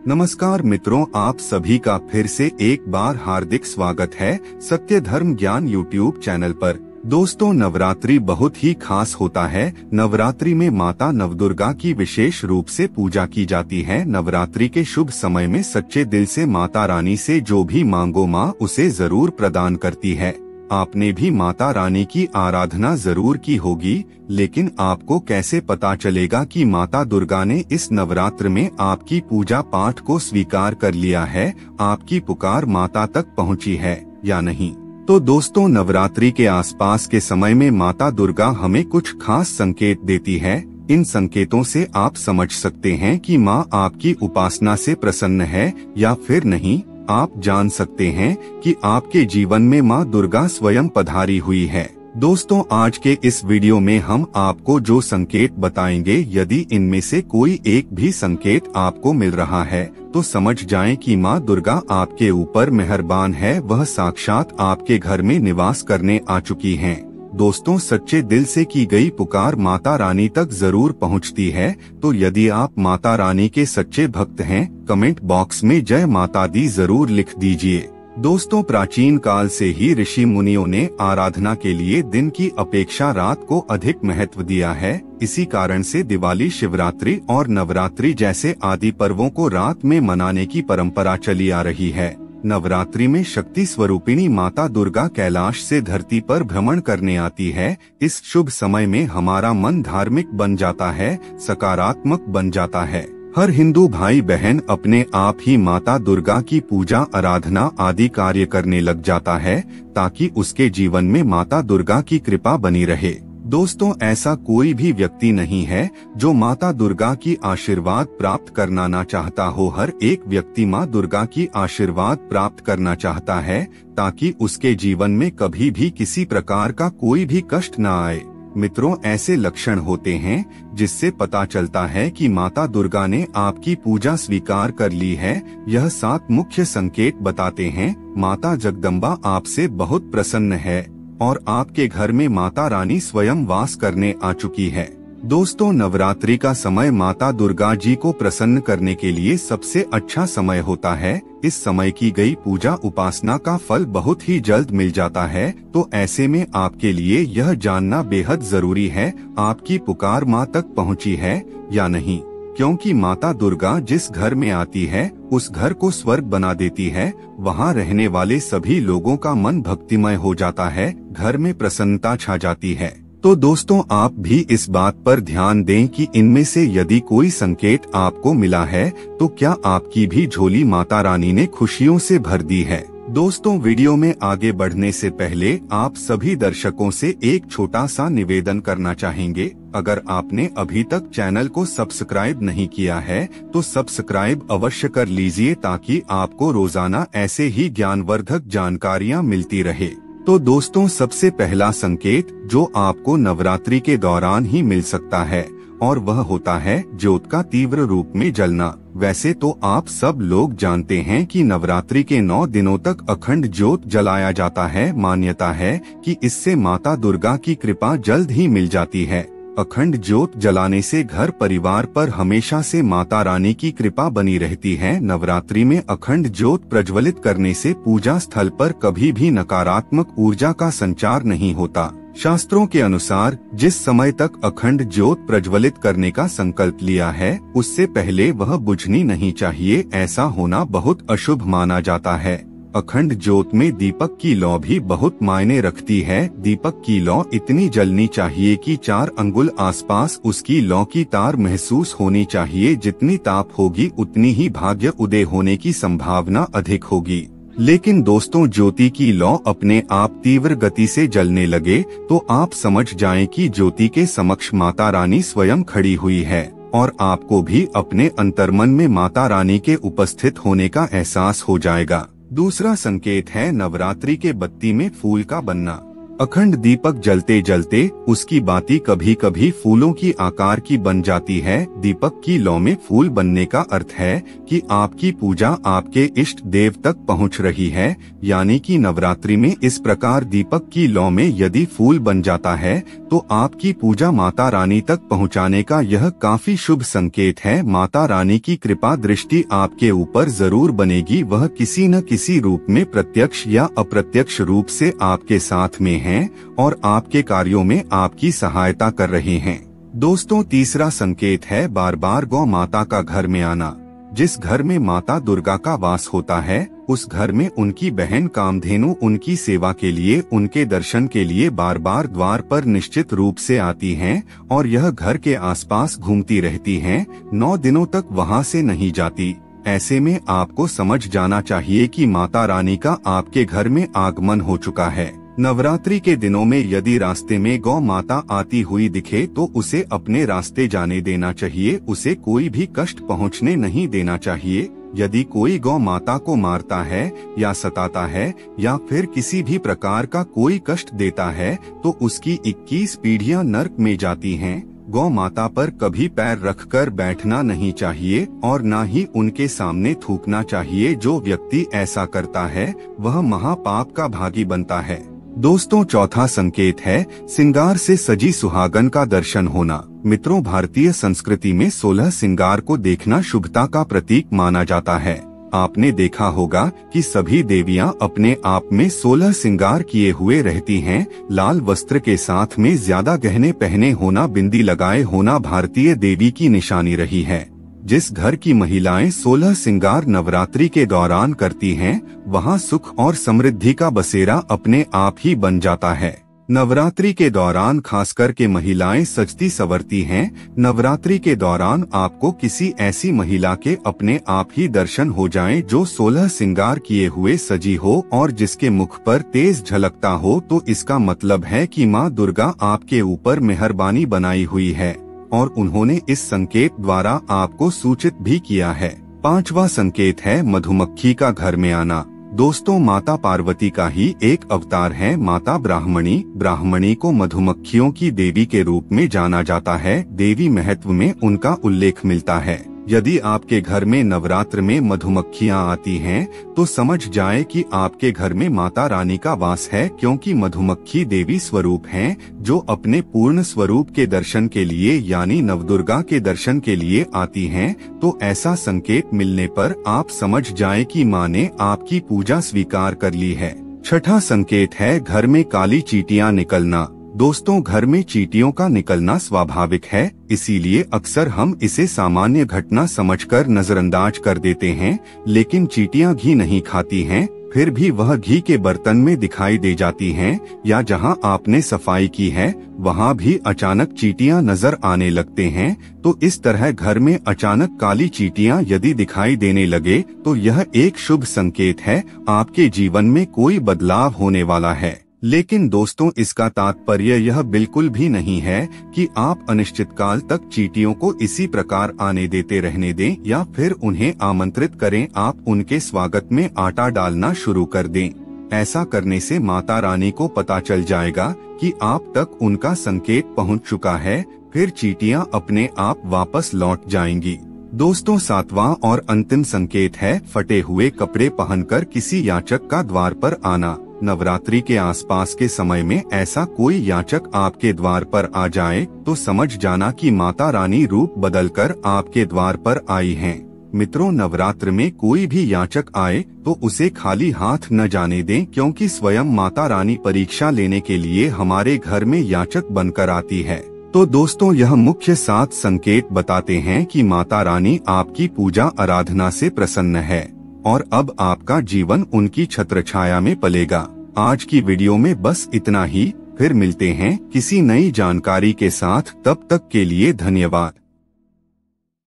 नमस्कार मित्रों, आप सभी का फिर से एक बार हार्दिक स्वागत है सत्य धर्म ज्ञान यूट्यूब चैनल पर। दोस्तों, नवरात्रि बहुत ही खास होता है। नवरात्रि में माता नवदुर्गा की विशेष रूप से पूजा की जाती है। नवरात्रि के शुभ समय में सच्चे दिल से माता रानी से जो भी मांगो माँ उसे जरूर प्रदान करती है। आपने भी माता रानी की आराधना जरूर की होगी, लेकिन आपको कैसे पता चलेगा कि माता दुर्गा ने इस नवरात्र में आपकी पूजा पाठ को स्वीकार कर लिया है, आपकी पुकार माता तक पहुंची है या नहीं? तो दोस्तों, नवरात्रि के आसपास के समय में माता दुर्गा हमें कुछ खास संकेत देती है। इन संकेतों से आप समझ सकते हैं कि माँ आपकी उपासना से प्रसन्न है या फिर नहीं। आप जान सकते हैं कि आपके जीवन में माँ दुर्गा स्वयं पधारी हुई है। दोस्तों, आज के इस वीडियो में हम आपको जो संकेत बताएंगे, यदि इनमें से कोई एक भी संकेत आपको मिल रहा है तो समझ जाएं कि माँ दुर्गा आपके ऊपर मेहरबान है, वह साक्षात आपके घर में निवास करने आ चुकी हैं। दोस्तों, सच्चे दिल से की गई पुकार माता रानी तक जरूर पहुंचती है। तो यदि आप माता रानी के सच्चे भक्त हैं, कमेंट बॉक्स में जय माता दी जरूर लिख दीजिए। दोस्तों, प्राचीन काल से ही ऋषि मुनियों ने आराधना के लिए दिन की अपेक्षा रात को अधिक महत्व दिया है। इसी कारण से दिवाली, शिवरात्रि और नवरात्रि जैसे आदि पर्वों को रात में मनाने की परंपरा चली आ रही है। नवरात्रि में शक्ति स्वरूपिणी माता दुर्गा कैलाश से धरती पर भ्रमण करने आती है। इस शुभ समय में हमारा मन धार्मिक बन जाता है, सकारात्मक बन जाता है। हर हिंदू भाई बहन अपने आप ही माता दुर्गा की पूजा, आराधना आदि कार्य करने लग जाता है, ताकि उसके जीवन में माता दुर्गा की कृपा बनी रहे। दोस्तों, ऐसा कोई भी व्यक्ति नहीं है जो माता दुर्गा की आशीर्वाद प्राप्त करना ना चाहता हो। हर एक व्यक्ति माँ दुर्गा की आशीर्वाद प्राप्त करना चाहता है, ताकि उसके जीवन में कभी भी किसी प्रकार का कोई भी कष्ट ना आए। मित्रों, ऐसे लक्षण होते हैं जिससे पता चलता है कि माता दुर्गा ने आपकी पूजा स्वीकार कर ली है। यह 7 मुख्य संकेत बताते हैं। माता जगदम्बा आपसे बहुत प्रसन्न है और आपके घर में माता रानी स्वयं वास करने आ चुकी है। दोस्तों, नवरात्रि का समय माता दुर्गा जी को प्रसन्न करने के लिए सबसे अच्छा समय होता है। इस समय की गई पूजा उपासना का फल बहुत ही जल्द मिल जाता है। तो ऐसे में आपके लिए यह जानना बेहद जरूरी है, आपकी पुकार माँ तक पहुँची है या नहीं। क्योंकि माता दुर्गा जिस घर में आती है उस घर को स्वर्ग बना देती है। वहाँ रहने वाले सभी लोगों का मन भक्तिमय हो जाता है, घर में प्रसन्नता छा जाती है। तो दोस्तों, आप भी इस बात पर ध्यान दें कि इनमें से यदि कोई संकेत आपको मिला है तो क्या आपकी भी झोली माता रानी ने खुशियों से भर दी है। दोस्तों, वीडियो में आगे बढ़ने से पहले आप सभी दर्शकों से एक छोटा सा निवेदन करना चाहेंगे। अगर आपने अभी तक चैनल को सब्सक्राइब नहीं किया है तो सब्सक्राइब अवश्य कर लीजिए, ताकि आपको रोजाना ऐसे ही ज्ञानवर्धक जानकारियाँ मिलती रहे। तो दोस्तों, सबसे पहला संकेत जो आपको नवरात्रि के दौरान ही मिल सकता है और वह होता है ज्योत का तीव्र रूप में जलना। वैसे तो आप सब लोग जानते हैं कि नवरात्रि के 9 दिनों तक अखंड ज्योत जलाया जाता है। मान्यता है कि इससे माता दुर्गा की कृपा जल्द ही मिल जाती है। अखंड ज्योत जलाने से घर परिवार पर हमेशा से माता रानी की कृपा बनी रहती है। नवरात्रि में अखंड ज्योत प्रज्वलित करने से पूजा स्थल पर कभी भी नकारात्मक ऊर्जा का संचार नहीं होता। शास्त्रों के अनुसार जिस समय तक अखंड ज्योत प्रज्वलित करने का संकल्प लिया है उससे पहले वह बुझनी नहीं चाहिए। ऐसा होना बहुत अशुभ माना जाता है। अखंड ज्योत में दीपक की लौ भी बहुत मायने रखती है। दीपक की लौ इतनी जलनी चाहिए कि 4 अंगुल आसपास उसकी लौ की तार महसूस होनी चाहिए। जितनी ताप होगी उतनी ही भाग्य उदय होने की संभावना अधिक होगी। लेकिन दोस्तों, ज्योति की लौ अपने आप तीव्र गति से जलने लगे तो आप समझ जाएं कि ज्योति के समक्ष माता रानी स्वयं खड़ी हुई है और आपको भी अपने अंतर्मन में माता रानी के उपस्थित होने का एहसास हो जाएगा। दूसरा संकेत है नवरात्रि के बत्ती में फूल का बनना। अखंड दीपक जलते जलते उसकी बाती कभी कभी फूलों की आकार की बन जाती है। दीपक की लौ में फूल बनने का अर्थ है कि आपकी पूजा आपके इष्ट देव तक पहुंच रही है। यानी कि नवरात्रि में इस प्रकार दीपक की लौ में यदि फूल बन जाता है तो आपकी पूजा माता रानी तक पहुंचाने का यह काफी शुभ संकेत है। माता रानी की कृपा दृष्टि आपके ऊपर जरूर बनेगी। वह किसी न किसी रूप में प्रत्यक्ष या अप्रत्यक्ष रूप से आपके साथ में हैं और आपके कार्यों में आपकी सहायता कर रहे हैं। दोस्तों, तीसरा संकेत है बार बार गौ माता का घर में आना। जिस घर में माता दुर्गा का वास होता है, उस घर में उनकी बहन कामधेनु उनकी सेवा के लिए, उनके दर्शन के लिए बार बार द्वार पर निश्चित रूप से आती हैं और यह घर के आसपास घूमती रहती हैं। 9 दिनों तक वहां से नहीं जाती। ऐसे में आपको समझ जाना चाहिए कि माता रानी का आपके घर में आगमन हो चुका है। नवरात्रि के दिनों में यदि रास्ते में गौ माता आती हुई दिखे तो उसे अपने रास्ते जाने देना चाहिए। उसे कोई भी कष्ट पहुंचने नहीं देना चाहिए। यदि कोई गौ माता को मारता है या सताता है या फिर किसी भी प्रकार का कोई कष्ट देता है तो उसकी 21 पीढ़ियां नरक में जाती हैं। गौ माता पर कभी पैर रखकर बैठना नहीं चाहिए और न ही उनके सामने थूकना चाहिए। जो व्यक्ति ऐसा करता है वह महापाप का भागी बनता है। दोस्तों, चौथा संकेत है सिंगार से सजी सुहागन का दर्शन होना। मित्रों, भारतीय संस्कृति में 16 सिंगार को देखना शुभता का प्रतीक माना जाता है। आपने देखा होगा कि सभी देवियां अपने आप में 16 सिंगार किए हुए रहती हैं। लाल वस्त्र के साथ में ज्यादा गहने पहने होना, बिंदी लगाए होना भारतीय देवी की निशानी रही है। जिस घर की महिलाएं 16 सिंगार नवरात्रि के दौरान करती हैं, वहां सुख और समृद्धि का बसेरा अपने आप ही बन जाता है। नवरात्रि के दौरान खास करके महिलाएं सजती संवरती हैं। नवरात्रि के दौरान आपको किसी ऐसी महिला के अपने आप ही दर्शन हो जाएं जो 16 सिंगार किए हुए सजी हो और जिसके मुख पर तेज झलकता हो, तो इसका मतलब है कि माँ दुर्गा आपके ऊपर मेहरबानी बनाई हुई है और उन्होंने इस संकेत द्वारा आपको सूचित भी किया है। 5वां संकेत है मधुमक्खी का घर में आना। दोस्तों, माता पार्वती का ही एक अवतार है माता ब्राह्मणी। ब्राह्मणी को मधुमक्खियों की देवी के रूप में जाना जाता है। देवी महत्व में उनका उल्लेख मिलता है। यदि आपके घर में नवरात्र में मधुमक्खियां आती हैं, तो समझ जाए कि आपके घर में माता रानी का वास है, क्योंकि मधुमक्खी देवी स्वरूप हैं जो अपने पूर्ण स्वरूप के दर्शन के लिए यानी नवदुर्गा के दर्शन के लिए आती हैं। तो ऐसा संकेत मिलने पर आप समझ जाएं कि माँ ने आपकी पूजा स्वीकार कर ली है। 6वां संकेत है घर में काली चींटियां निकलना। दोस्तों, घर में चींटियों का निकलना स्वाभाविक है, इसीलिए अक्सर हम इसे सामान्य घटना समझकर नजरअंदाज कर देते हैं। लेकिन चींटियां घी नहीं खाती हैं, फिर भी वह घी के बर्तन में दिखाई दे जाती हैं, या जहां आपने सफाई की है वहां भी अचानक चींटियां नजर आने लगते हैं। तो इस तरह घर में अचानक काली चींटियां यदि दिखाई देने लगे तो यह एक शुभ संकेत है, आपके जीवन में कोई बदलाव होने वाला है। लेकिन दोस्तों, इसका तात्पर्य यह बिल्कुल भी नहीं है कि आप अनिश्चित काल तक चींटियों को इसी प्रकार आने देते रहने दें या फिर उन्हें आमंत्रित करें। आप उनके स्वागत में आटा डालना शुरू कर दें। ऐसा करने से माता रानी को पता चल जाएगा कि आप तक उनका संकेत पहुंच चुका है, फिर चींटियां अपने आप वापस लौट जाएंगी। दोस्तों, 7वां और अंतिम संकेत है फटे हुए कपड़े पहनकर किसी याचक का द्वार पर आना। नवरात्रि के आसपास के समय में ऐसा कोई याचक आपके द्वार पर आ जाए तो समझ जाना कि माता रानी रूप बदलकर आपके द्वार पर आई हैं। मित्रों, नवरात्र में कोई भी याचक आए तो उसे खाली हाथ न जाने दें, क्योंकि स्वयं माता रानी परीक्षा लेने के लिए हमारे घर में याचक बनकर आती है। तो दोस्तों, यह मुख्य 7 संकेत बताते हैं कि माता रानी आपकी पूजा आराधना से प्रसन्न है और अब आपका जीवन उनकी छत्रछाया में पलेगा। आज की वीडियो में बस इतना ही, फिर मिलते हैं किसी नई जानकारी के साथ। तब तक के लिए धन्यवाद।